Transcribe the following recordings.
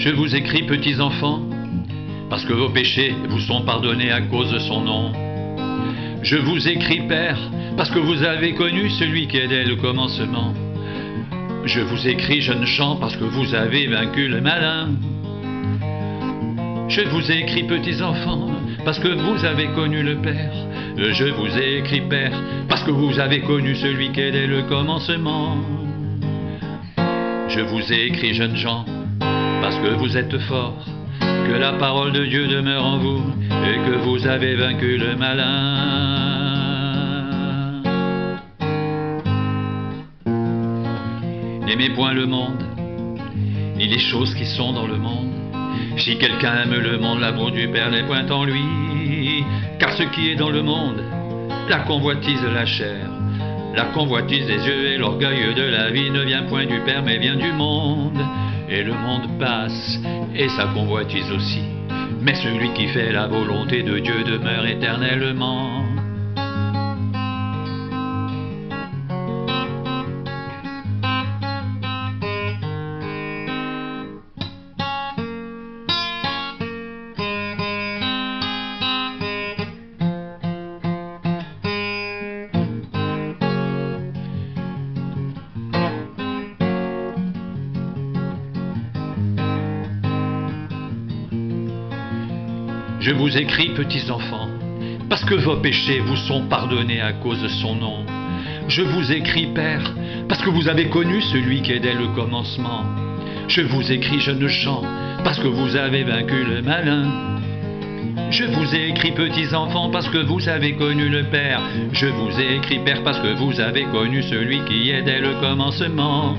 Je vous écris, petits enfants, parce que vos péchés vous sont pardonnés à cause de son nom. Je vous écris, Père, parce que vous avez connu celui qui est dès le commencement. Je vous écris, jeunes gens, parce que vous avez vaincu le malin. Je vous écris, petits enfants, parce que vous avez connu le Père. Je vous ai écrit, Père, parce que vous avez connu celui qui est dès le commencement. Je vous ai écrit, jeunes gens, parce que vous êtes forts, que la parole de Dieu demeure en vous et que vous avez vaincu le malin. N'aimez point le monde, ni les choses qui sont dans le monde. Si quelqu'un aime le monde, l'amour du Père n'est point en lui. Car ce qui est dans le monde, la convoitise de la chair, la convoitise des yeux et l'orgueil de la vie ne vient point du Père mais vient du monde. Et le monde passe et sa convoitise aussi, mais celui qui fait la volonté de Dieu demeure éternellement. Je vous écris, petits enfants, parce que vos péchés vous sont pardonnés à cause de son nom. Je vous écris, Père, parce que vous avez connu celui qui est dès le commencement. Je vous écris, jeunes gens, parce que vous avez vaincu le malin. Je vous ai écrit, petits enfants, parce que vous avez connu le Père. Je vous ai écrit, Père, parce que vous avez connu celui qui est dès le commencement.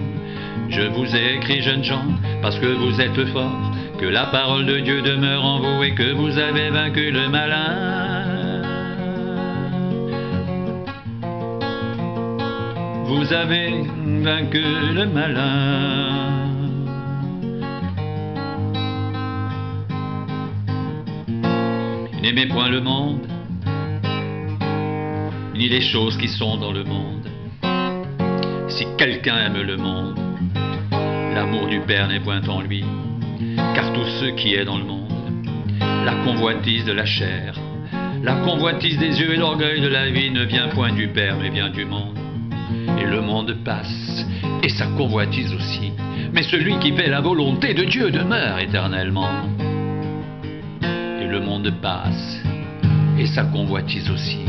Je vous ai écrit, jeunes gens, parce que vous êtes forts, que la parole de Dieu demeure en vous et que vous avez vaincu le malin. Vous avez vaincu le malin. N'aimez point le monde, ni les choses qui sont dans le monde. Si quelqu'un aime le monde, l'amour du Père n'est point en lui. Car tout ce qui est dans le monde, la convoitise de la chair, la convoitise des yeux et l'orgueil de la vie ne vient point du Père mais vient du monde. Et le monde passe et sa convoitise aussi, mais celui qui fait la volonté de Dieu demeure éternellement. Et le monde passe et sa convoitise aussi,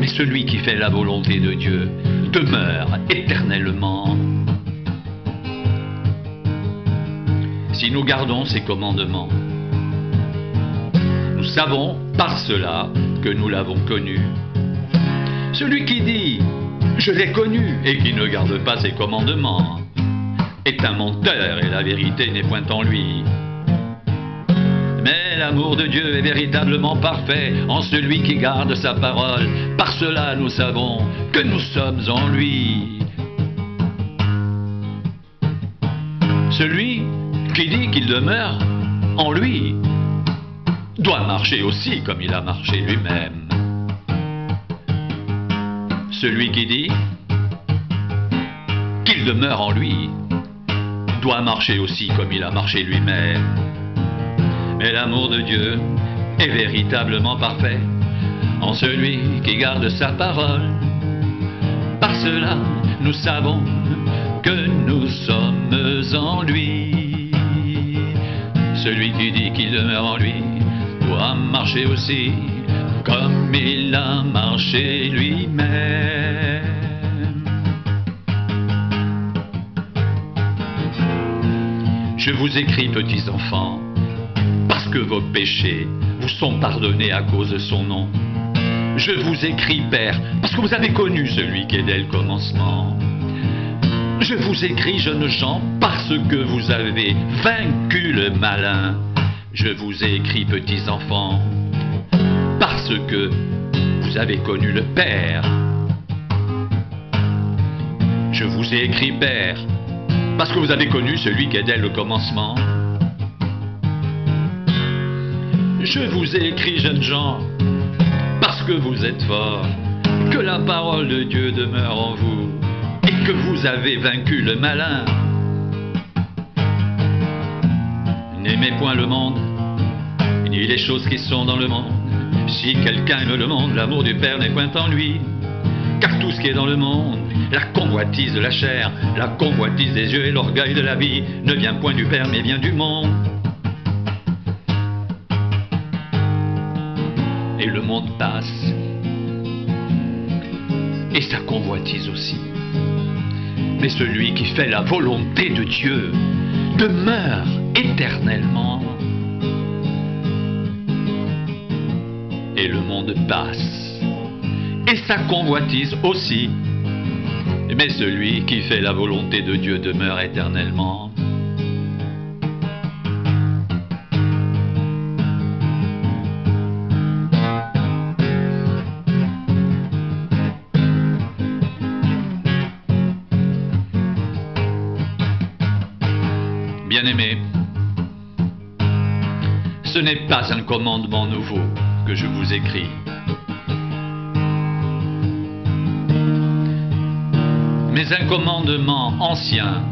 mais celui qui fait la volonté de Dieu demeure éternellement. Si nous gardons ses commandements, nous savons par cela que nous l'avons connu. Celui qui dit « Je l'ai connu » et qui ne garde pas ses commandements est un menteur et la vérité n'est point en lui. Mais l'amour de Dieu est véritablement parfait en celui qui garde sa parole. Par cela nous savons que nous sommes en lui. Celui qui dit qu'il demeure en lui doit marcher aussi comme il a marché lui-même. Celui qui dit qu'il demeure en lui doit marcher aussi comme il a marché lui-même. Mais l'amour de Dieu est véritablement parfait en celui qui garde sa parole. Par cela nous savons que nous sommes en lui. Celui qui dit qu'il demeure en lui doit marcher aussi comme il a marché lui-même. Je vous écris, petits enfants, parce que vos péchés vous sont pardonnés à cause de son nom. Je vous écris, Père, parce que vous avez connu celui qui est dès le commencement. Je vous écris, jeunes gens, parce que vous avez vaincu le malin. Je vous ai écrit, petits enfants, parce que vous avez connu le Père. Je vous ai écrit, Père, parce que vous avez connu celui qui est dès le commencement. Je vous ai écrit, jeunes gens, parce que vous êtes forts, que la parole de Dieu demeure en vous et que vous avez vaincu le malin. N'aimez point le monde, ni les choses qui sont dans le monde. Si quelqu'un aime le monde, l'amour du Père n'est point en lui. Car tout ce qui est dans le monde, la convoitise de la chair, la convoitise des yeux et l'orgueil de la vie, ne vient point du Père mais vient du monde. Et le monde passe, et sa convoitise aussi. Mais celui qui fait la volonté de Dieu demeure éternellement. Et le monde passe, et sa convoitise aussi. Mais celui qui fait la volonté de Dieu demeure éternellement. Bien-aimés, ce n'est pas un commandement nouveau que je vous écris, mais un commandement ancien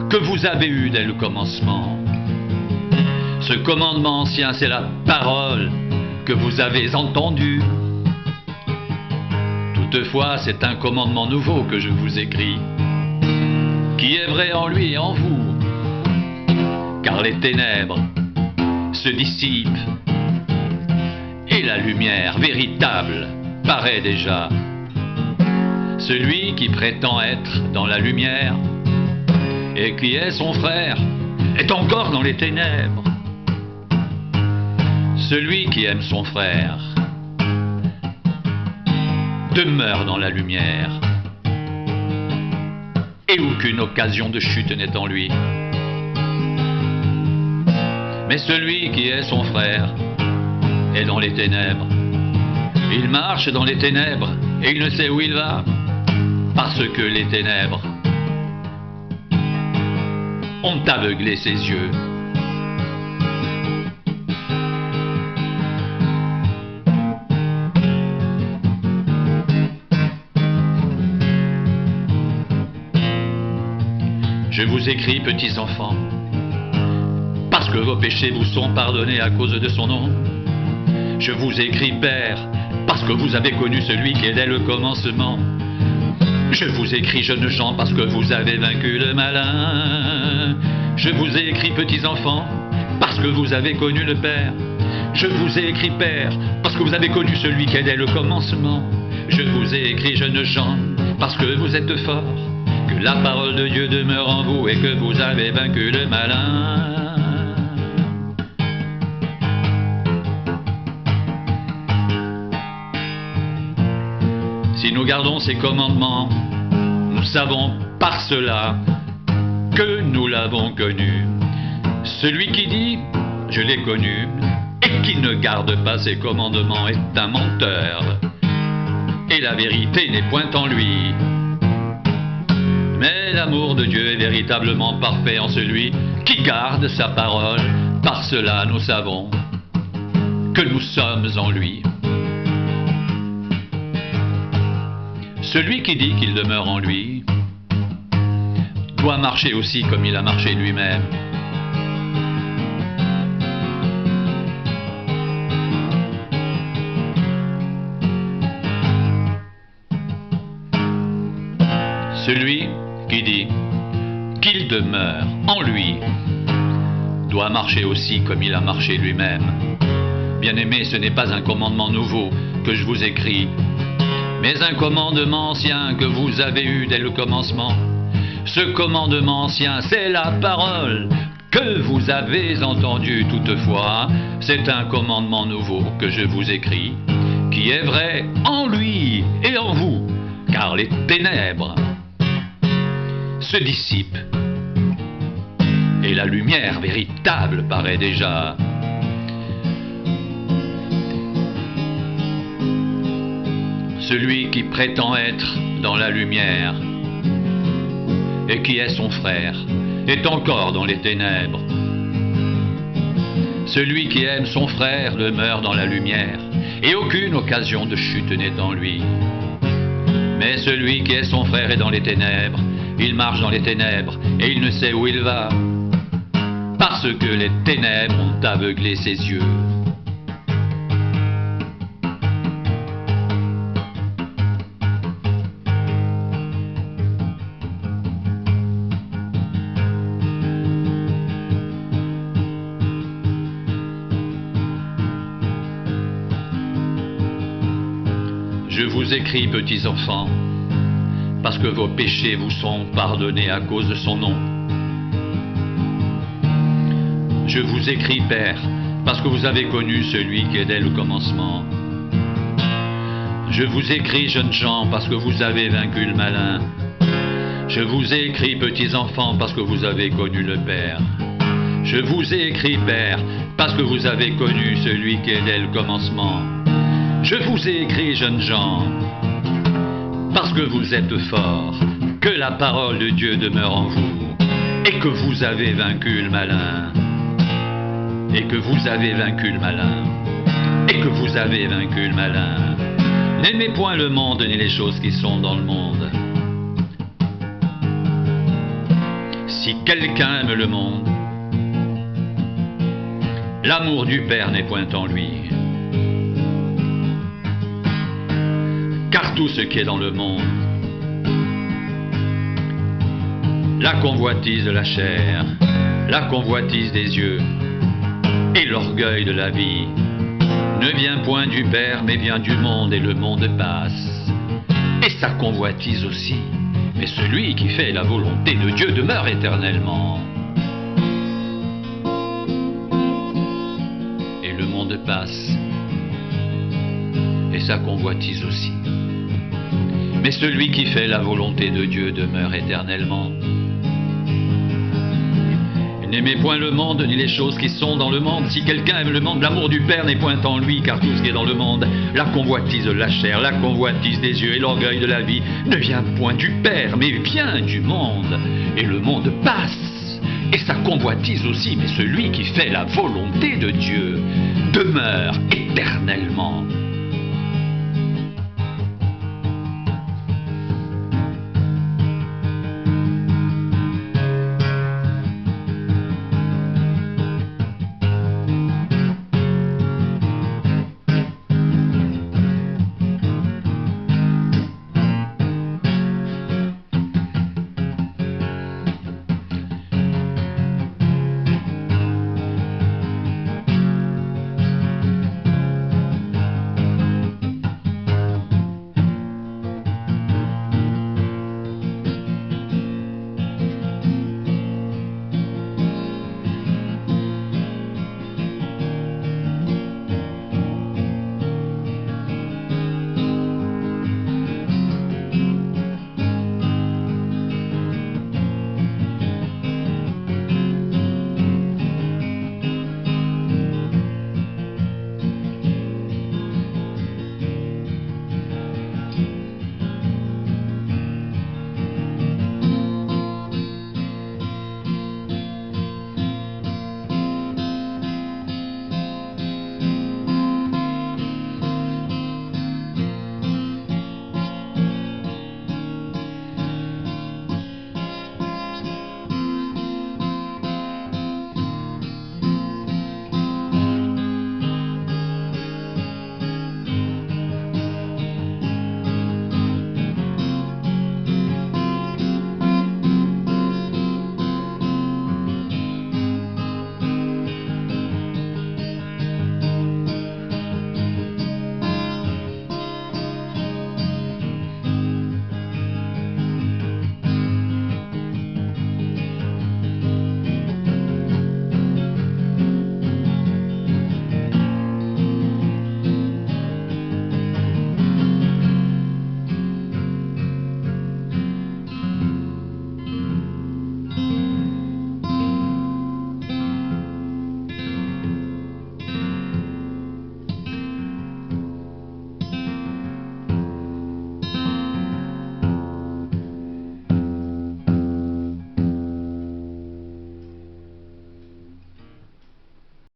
que vous avez eu dès le commencement. Ce commandement ancien, c'est la parole que vous avez entendue. Toutefois, c'est un commandement nouveau que je vous écris, qui est vrai en lui et en vous, car les ténèbres se dissipent et la lumière véritable paraît déjà. Celui qui prétend être dans la lumière et qui est son frère est encore dans les ténèbres. Celui qui aime son frère demeure dans la lumière et aucune occasion de chute n'est en lui. Mais celui qui est son frère est dans les ténèbres. Il marche dans les ténèbres et il ne sait où il va, parce que les ténèbres ont aveuglé ses yeux. Je vous écris, petits enfants, parce que vos péchés vous sont pardonnés à cause de son nom. Je vous écris, Père, parce que vous avez connu celui qui est dès le commencement. Je vous écris, jeunes gens, parce que vous avez vaincu le malin. Je vous ai écrit, petits enfants, parce que vous avez connu le Père. Je vous ai écrit, Père, parce que vous avez connu celui qui est dès le commencement. Je vous ai écrit, jeunes gens, parce que vous êtes forts, que la parole de Dieu demeure en vous et que vous avez vaincu le malin. Si nous gardons ces commandements, nous savons par cela que nous l'avons connu. Celui qui dit « je l'ai connu » et qui ne garde pas ses commandements est un menteur, et la vérité n'est point en lui. Mais l'amour de Dieu est véritablement parfait en celui qui garde sa parole. Par cela nous savons que nous sommes en lui. Celui qui dit qu'il demeure en lui doit marcher aussi comme il a marché lui-même. Celui qui dit qu'il demeure en lui doit marcher aussi comme il a marché lui-même. Bien-aimés, ce n'est pas un commandement nouveau que je vous écris, mais un commandement ancien que vous avez eu dès le commencement. Ce commandement ancien, c'est la parole que vous avez entendue. Toutefois, c'est un commandement nouveau que je vous écris, qui est vrai en lui et en vous, car les ténèbres se dissipent et la lumière véritable paraît déjà. Celui qui prétend être dans la lumière et qui est son frère est encore dans les ténèbres. Celui qui aime son frère demeure dans la lumière et aucune occasion de chute n'est en lui. Mais celui qui est son frère est dans les ténèbres. Il marche dans les ténèbres et il ne sait où il va, parce que les ténèbres ont aveuglé ses yeux. Je vous écris, petits enfants, parce que vos péchés vous sont pardonnés à cause de son nom. Je vous écris, Père, parce que vous avez connu celui qui est dès le commencement. Je vous écris, jeunes gens, parce que vous avez vaincu le malin. Je vous ai écrit, petits enfants, parce que vous avez connu le Père. Je vous ai écrit, Père, parce que vous avez connu celui qui est dès le commencement. Je vous ai écrit, jeunes gens, parce que vous êtes forts, que la parole de Dieu demeure en vous, et que vous avez vaincu le malin. Et que vous avez vaincu le malin. Et que vous avez vaincu le malin. N'aimez point le monde ni les choses qui sont dans le monde. Si quelqu'un aime le monde, l'amour du Père n'est point en lui. Car tout ce qui est dans le monde, la convoitise de la chair, la convoitise des yeux et l'orgueil de la vie, ne vient point du Père, mais vient du monde, et le monde passe, et sa convoitise aussi. Mais celui qui fait la volonté de Dieu demeure éternellement. Et le monde passe, et sa convoitise aussi. Mais celui qui fait la volonté de Dieu demeure éternellement. N'aimez point le monde, ni les choses qui sont dans le monde. Si quelqu'un aime le monde, l'amour du Père n'est point en lui, car tout ce qui est dans le monde, la convoitise de la chair, la convoitise des yeux et l'orgueil de la vie, ne vient point du Père, mais vient du monde. Et le monde passe, et sa convoitise aussi, mais celui qui fait la volonté de Dieu demeure éternellement.